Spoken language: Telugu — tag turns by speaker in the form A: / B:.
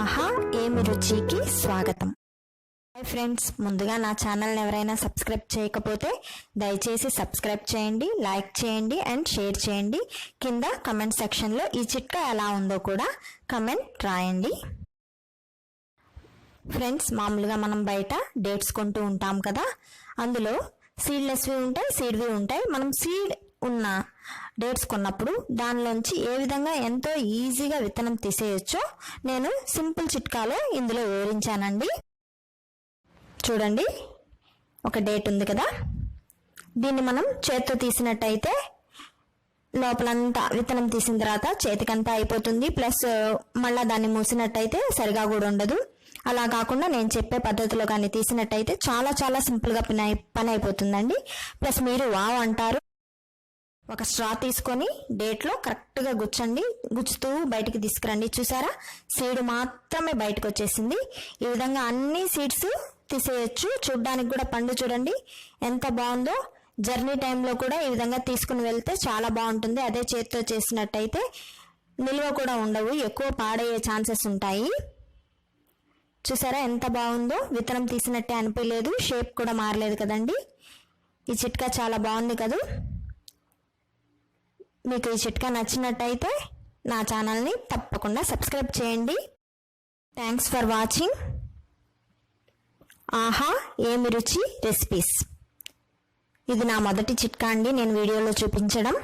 A: ఆహా ఏమి రుచికి స్వాగతం. హాయ్ ఫ్రెండ్స్, ముందుగా నా ఛానల్ని ఎవరైనా సబ్స్క్రైబ్ చేయకపోతే దయచేసి సబ్స్క్రైబ్ చేయండి, లైక్ చేయండి అండ్ షేర్ చేయండి. కింద కమెంట్ సెక్షన్లో ఈ చిట్కా ఎలా ఉందో కూడా కమెంట్ రాయండి. ఫ్రెండ్స్, మామూలుగా మనం బయట డేట్స్ కొంటూ ఉంటాం కదా, అందులో సీడ్లెస్వి ఉంటాయి, సీడ్వి ఉంటాయి. మనం సీడ్ ఉన్న డేట్స్ కొన్నప్పుడు దానిలోంచి ఏ విధంగా ఎంతో ఈజీగా విత్తనం తీసేయచ్చో నేను సింపుల్ చిట్కాలో ఇందులో వివరించానండి. చూడండి, ఒక డేట్ ఉంది కదా, దీన్ని మనం చేత్తో తీసినట్టయితే లోపలంతా విత్తనం తీసిన తర్వాత చేతికంతా అయిపోతుంది, ప్లస్ మళ్ళీ దాన్ని మూసినట్టయితే సరిగా కూడా ఉండదు. అలా కాకుండా నేను చెప్పే పద్ధతిలో కానీ తీసినట్టయితే చాలా చాలా సింపుల్గా పని అయిపోతుందండి. ప్లస్ మీరు వావ్ అంటారు. ఒక స్ట్రా తీసుకొని డేట్లో కరెక్ట్గా గుచ్చండి, గుచ్చుతూ బయటికి తీసుకురండి. చూసారా, సీడ్ మాత్రమే బయటకు వచ్చేసింది. ఈ విధంగా అన్ని సీడ్స్ తీసేయచ్చు. చూడ్డానికి కూడా పండు చూడండి ఎంత బాగుందో. జర్నీ టైంలో కూడా ఈ విధంగా తీసుకుని వెళ్తే చాలా బాగుంటుంది. అదే చేతితో చేసినట్టయితే నిల్వ కూడా ఉండవు, ఎక్కువ పాడయ్యే ఛాన్సెస్ ఉంటాయి. చూసారా ఎంత బాగుందో, విత్తనం తీసినట్టే అనిపించలేదు, షేప్ కూడా మారలేదు కదండి. ఈ చిట్కా చాలా బాగుంది కదా. మీకు ఈ చిట్కా నచ్చినట్టయితే నా ఛానల్ని తప్పకుండా సబ్స్క్రైబ్ చేయండి. థ్యాంక్స్ ఫర్ వాచింగ్ ఆహా ఏమి రుచి రెసిపీస్. ఇది నా మొదటి చిట్కా అండి నేను వీడియోలో చూపించడం.